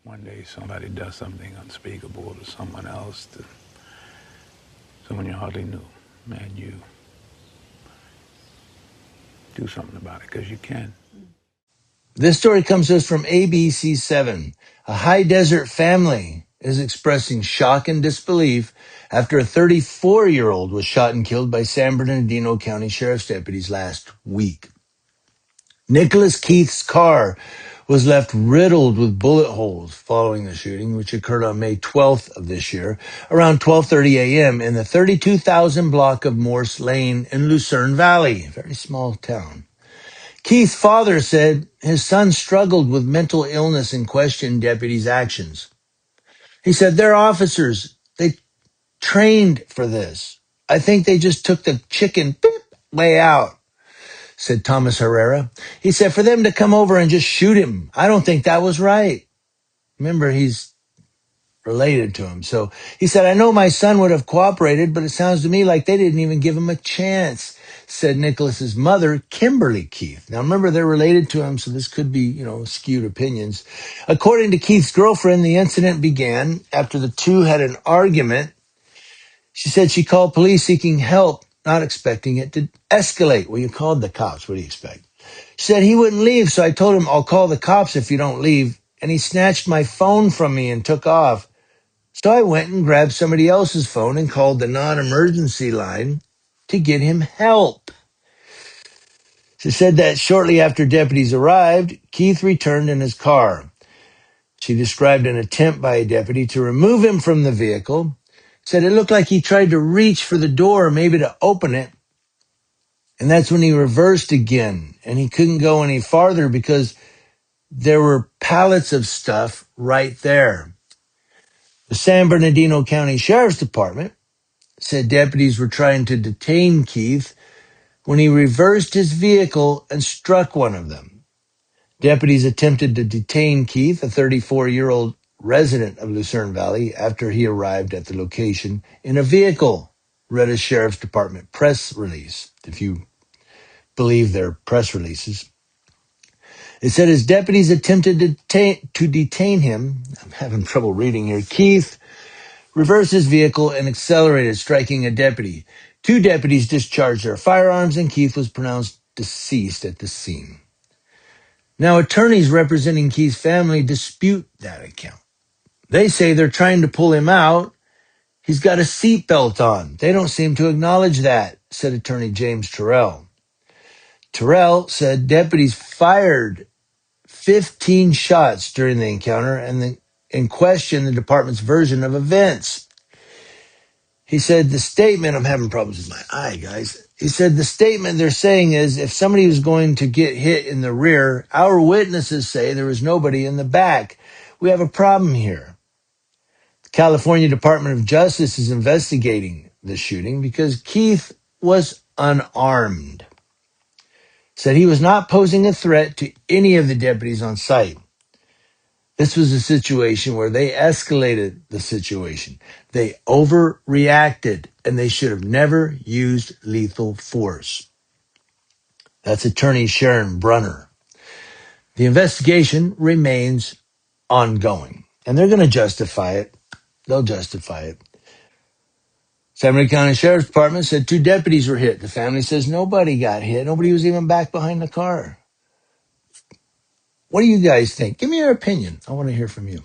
one day somebody does something unspeakable to someone else, to someone you hardly knew, and you do something about it because you can. This story comes to us from ABC7. A high desert family is expressing shock and disbelief after a 34-year-old was shot and killed by San Bernardino County Sheriff's deputies last week. Nicholas Keith's car was left riddled with bullet holes following the shooting, which occurred on May 12th of this year, around 12:30 a.m. in the 32,000 block of Morse Lane in Lucerne Valley, a very small town. Keith's father said his son struggled with mental illness and questioned deputies' actions. He said, "They're officers. They trained for this. I think they just took the chicken way out," said Thomas Herrera. He said, "For them to come over and just shoot him, I don't think that was right." Remember, he's related to him. So he said, "I know my son would have cooperated, but it sounds to me like they didn't even give him a chance," said Nicholas's mother, Kimberly Keith. Now remember, they're related to him, so this could be, skewed opinions. According to Keith's girlfriend, the incident began after the two had an argument. She said she called police seeking help, not expecting it to escalate. Well, you called the cops. What do you expect? She said he wouldn't leave, so I told him, "I'll call the cops if you don't leave." And he snatched my phone from me and took off. So I went and grabbed somebody else's phone and called the non-emergency line to get him help. She said that shortly after deputies arrived, Keith returned in his car. She described an attempt by a deputy to remove him from the vehicle. Said it looked like he tried to reach for the door, maybe to open it. And that's when he reversed again. And he couldn't go any farther because there were pallets of stuff right there. The San Bernardino County Sheriff's Department said deputies were trying to detain Keith when he reversed his vehicle and struck one of them. Deputies attempted to detain Keith, a 34-year-old resident of Lucerne Valley, after he arrived at the location in a vehicle, read a Sheriff's Department press release, if you believe their press releases. It said as deputies attempted to detain him, I'm having trouble reading here, Keith reversed his vehicle and accelerated, striking a deputy. Two deputies discharged their firearms, and Keith was pronounced deceased at the scene. Now, attorneys representing Keith's family dispute that account. They say they're trying to pull him out. He's got a seatbelt on. They don't seem to acknowledge that, said attorney James Terrell. Terrell said deputies fired 15 shots during the encounter and questioned the department's version of events. He said the statement, I'm having problems with my eye, guys. He said the statement they're saying is if somebody was going to get hit in the rear, our witnesses say there was nobody in the back. We have a problem here. The California Department of Justice is investigating the shooting because Keith was unarmed. Said he was not posing a threat to any of the deputies on site. This was a situation where they escalated the situation. They overreacted, and they should have never used lethal force. That's attorney Sharon Brunner. The investigation remains ongoing, and they're going to justify it. They'll justify it. San Bernardino County Sheriff's Department said 2 deputies were hit. The family says nobody got hit. Nobody was even back behind the car. What do you guys think? Give me your opinion. I want to hear from you.